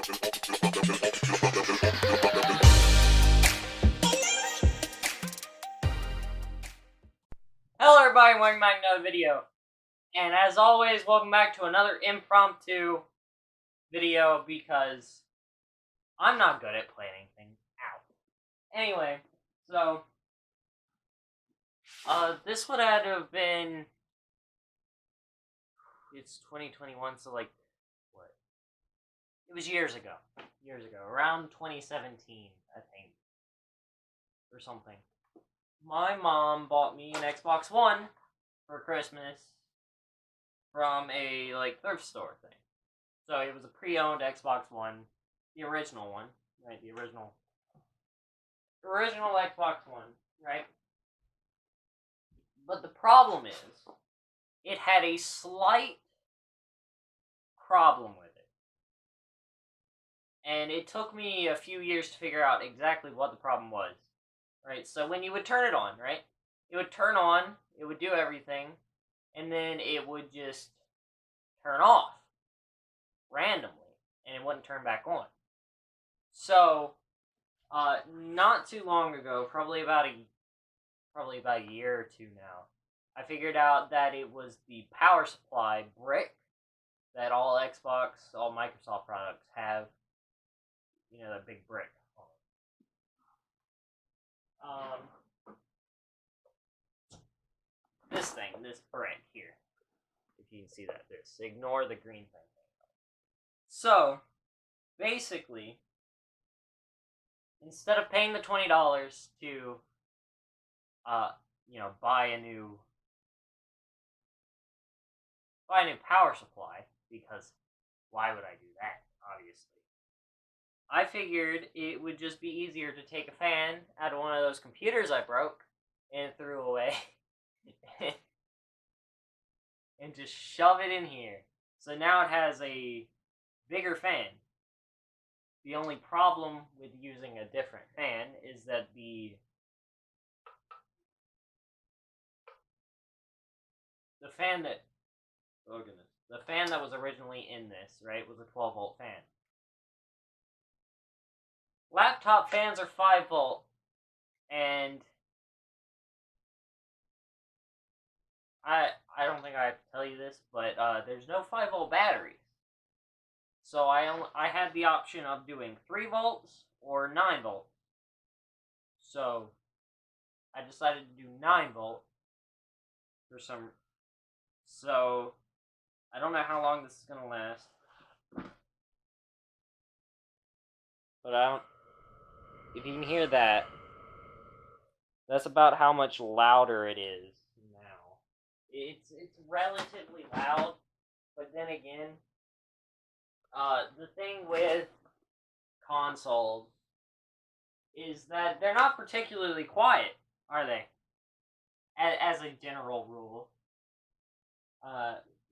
Hello everybody, welcome back to another video. And as always, welcome back to another impromptu video because I'm not good at planning things out. Anyway, so this would have to have been, it's 2021, so like, what? It was years ago, around 2017, I think, or something. My mom bought me an Xbox One for Christmas from a thrift store thing. So it was a pre-owned Xbox One, the original one, right? The original Xbox One, right? But the problem is, it had a slight problem with it. And it took me a few years to figure out exactly what the problem was. Right, so when you would turn it on, right, it would turn on, it would do everything, and then it would just turn off randomly, and it wouldn't turn back on. So, not too long ago, probably about a year or two now, I figured out that it was the power supply brick that all Xbox, all Microsoft products have. You know, that big brick. This brick here. If you can see that, ignore the green thing. So, basically, instead of paying the $20 to, buy a new power supply, because why would I do that, obviously? I figured it would just be easier to take a fan out of one of those computers I broke and threw away and just shove it in here. So now it has a bigger fan. The only problem with using a different fan is that the fan that was originally in this, right, was a 12-volt fan. Laptop fans are 5-volt, and I don't think I have to tell you this, but there's no 5-volt batteries. So I had the option of doing 3 volts or 9 volts. So I decided to do 9 volt for some. So I don't know how long this is gonna last, but if you can hear that, that's about how much louder it is now. It's relatively loud, but then again, the thing with consoles is that they're not particularly quiet, are they? As a general rule.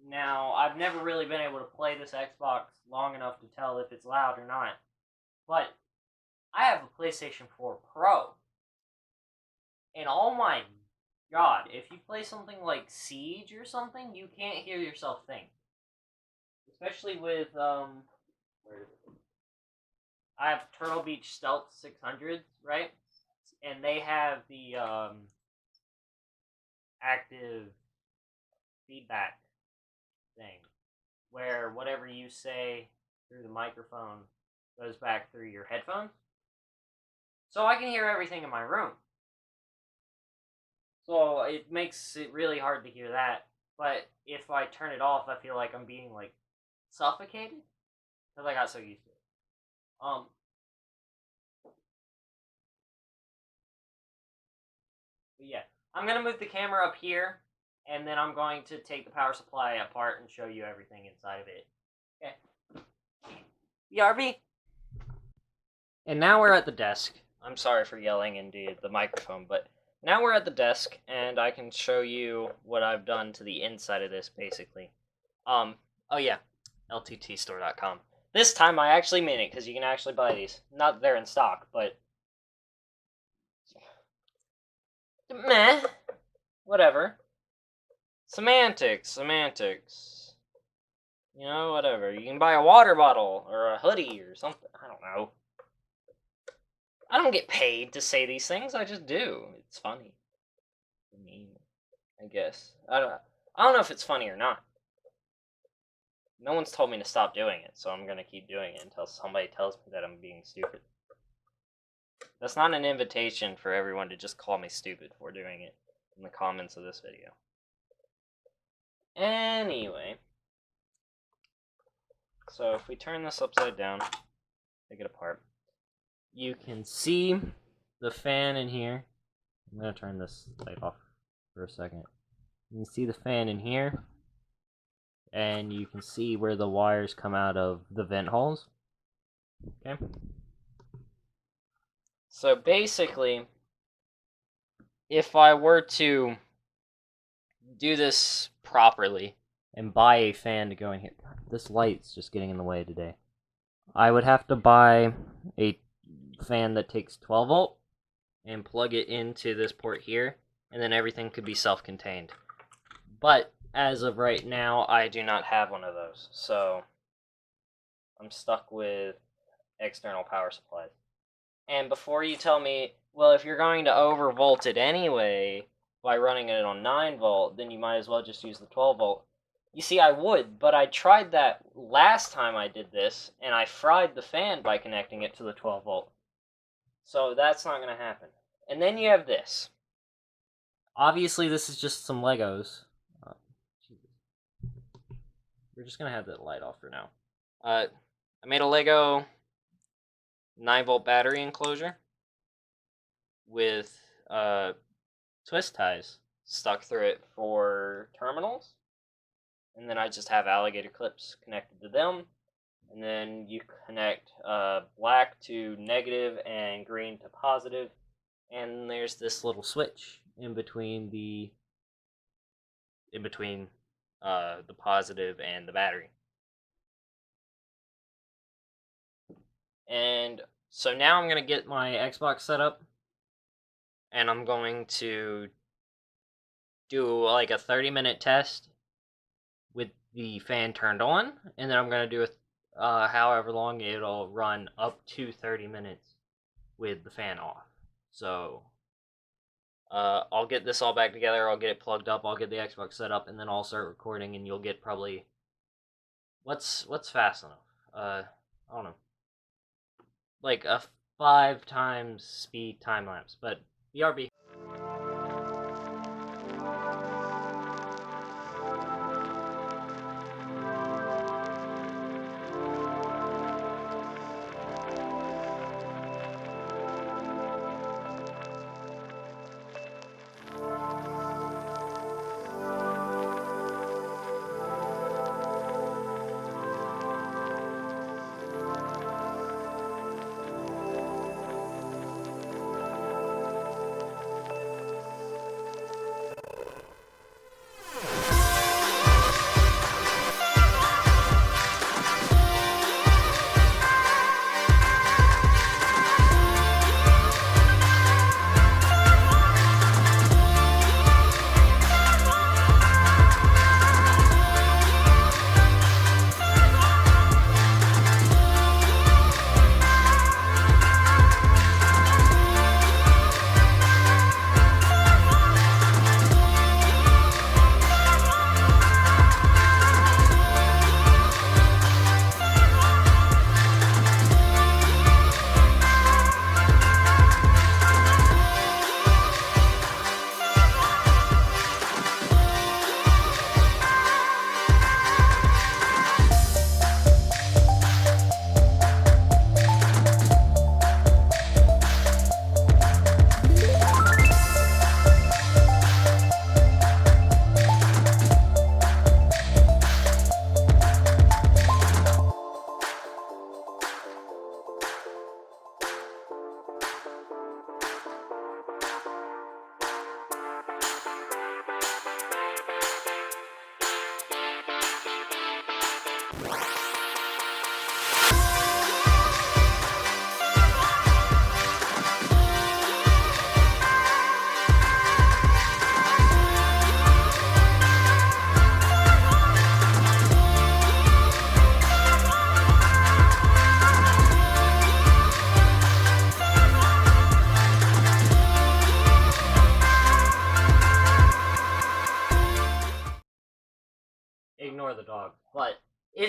Now, I've never really been able to play this Xbox long enough to tell if it's loud or not, but I have a PlayStation 4 Pro, and oh my god, if you play something like Siege or something, you can't hear yourself think. Especially with, where is it? I have Turtle Beach Stealth 600s, right? And they have the, active feedback thing, where whatever you say through the microphone goes back through your headphones. So I can hear everything in my room. So it makes it really hard to hear that. But if I turn it off, I feel like I'm being, suffocated. Because I got so used to it. But yeah. I'm going to move the camera up here. And then I'm going to take the power supply apart and show you everything inside of it. Okay. BRB. And now we're at the desk. I'm sorry for yelling into the microphone, but now we're at the desk, and I can show you what I've done to the inside of this, basically. Oh yeah, lttstore.com. This time I actually mean it, because you can actually buy these. Not that they're in stock, but meh. Whatever. Semantics. You know, whatever. You can buy a water bottle or a hoodie or something. I don't know. I don't get paid to say these things. I just do. It's funny. I mean, I guess. I don't know if it's funny or not. No one's told me to stop doing it, so I'm gonna keep doing it until somebody tells me that I'm being stupid. That's not an invitation for everyone to just call me stupid for doing it in the comments of this video. Anyway, so if we turn this upside down, take it apart, you can see the fan in here. I'm gonna turn this light off for a second. You can see the fan in here, and you can see where the wires come out of the vent holes. Okay. So basically, if I were to do this properly and buy a fan to go in here, God, this light's just getting in the way today. I would have to buy a fan that takes 12 volt and plug it into this port here, and then everything could be self-contained. But as of right now, I do not have one of those, so I'm stuck with external power supplies. And before you tell me, well, if you're going to overvolt it anyway by running it on 9 volt, then you might as well just use the 12 volt. You see, I would, but I tried that last time I did this, and I fried the fan by connecting it to the 12 volt. So that's not going to happen. And then you have this. Obviously, this is just some Legos. We're just going to have that light off for now. I made a Lego 9 volt battery enclosure with twist ties stuck through it for terminals, and then I just have alligator clips connected to them, and then you connect black to negative and green to positive, and there's this little switch in between the positive and the battery. And so now I'm gonna get my Xbox set up, and I'm going to do like a 30-minute test with the fan turned on, and then I'm going to do however long it'll run up to 30 minutes with the fan off. So I'll get this all back together, I'll get it plugged up, I'll get the Xbox set up, and then I'll start recording, and you'll get probably what's fast enough? I don't know. Like a 5 times speed time lapse, but BRB.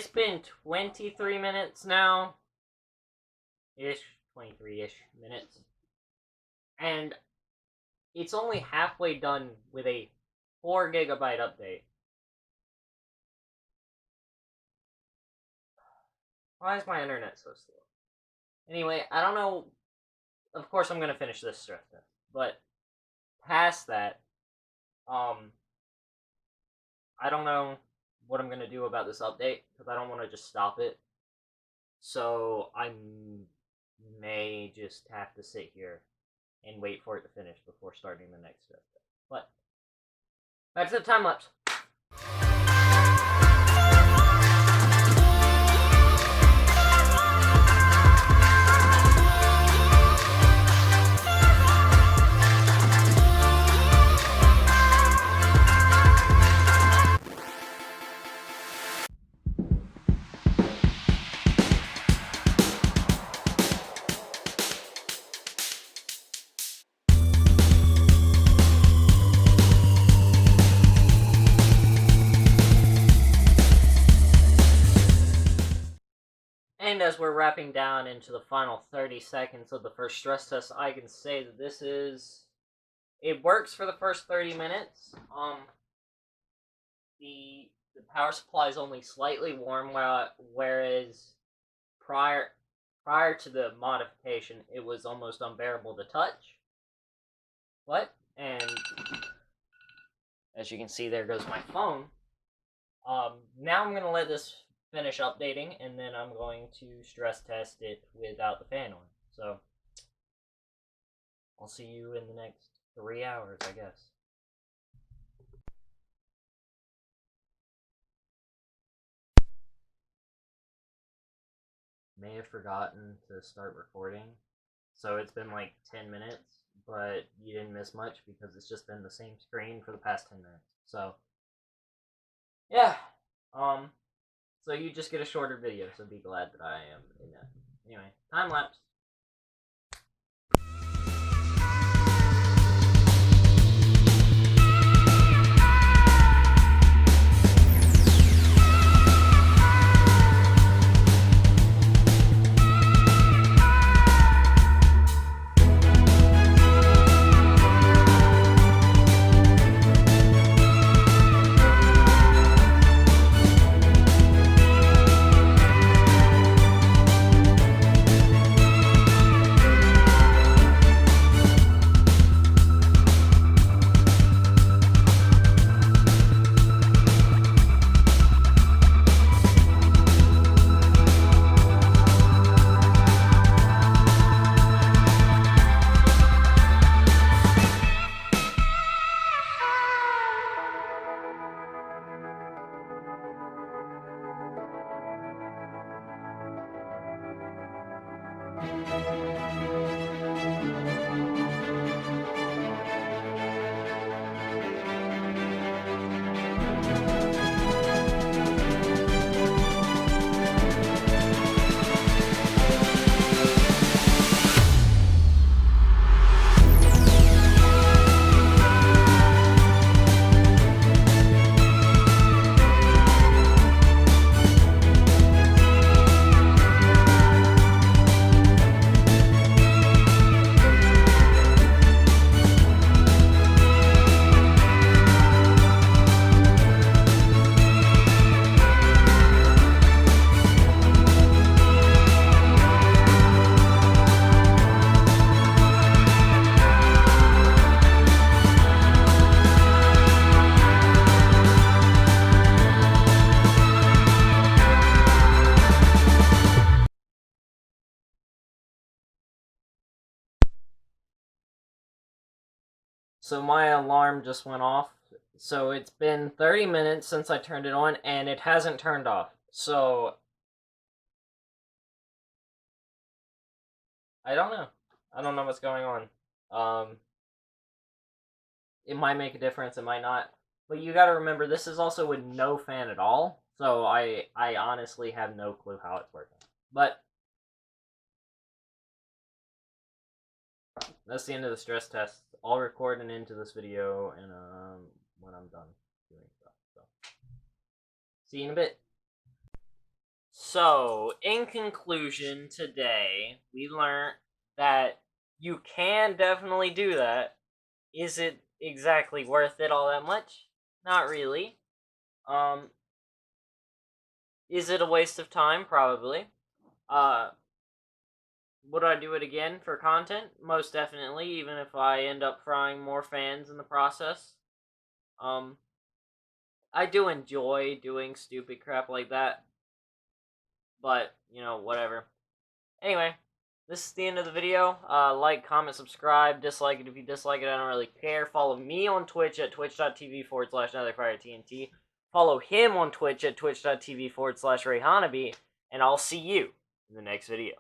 it's been 23 minutes now. Ish. 23-ish minutes. And it's only halfway done with a 4 gigabyte update. Why is my internet so slow? Anyway, I don't know. Of course, I'm gonna finish this stress test, but past that, I don't know what I'm gonna do about this update because I don't want to just stop it. So I may just have to sit here and wait for it to finish before starting the next stress test. But back to the time lapse. And as we're wrapping down into the final 30 seconds of the first stress test, I can say that it works for the first 30 minutes. The power supply is only slightly warm, whereas prior to the modification, it was almost unbearable to touch. And as you can see, there goes my phone. Now I'm gonna let this finish updating, and then I'm going to stress test it without the fan on. So I'll see you in the next 3 hours, I guess. May have forgotten to start recording, so it's been like 10 minutes, but you didn't miss much because it's just been the same screen for the past 10 minutes. So yeah, so you just get a shorter video, so be glad that I am in that. Anyway, time lapse. So my alarm just went off. So it's been 30 minutes since I turned it on, and it hasn't turned off. So I don't know. I don't know what's going on. It might make a difference, it might not. But you gotta remember, this is also with no fan at all. So I honestly have no clue how it's working. But that's the end of the stress test. I'll record an end to this video and when I'm done doing stuff. So see you in a bit. So, in conclusion, today we learned that you can definitely do that. Is it exactly worth it all that much? Not really. Um, is it a waste of time? Probably. Uh, would I do it again for content? Most definitely, even if I end up frying more fans in the process. I do enjoy doing stupid crap like that, but, whatever. Anyway, this is the end of the video. Like, comment, subscribe, dislike it if you dislike it, I don't really care. Follow me on Twitch at twitch.tv/NetherFireTNT. Follow him on Twitch at twitch.tv/RayHanabe, and I'll see you in the next video.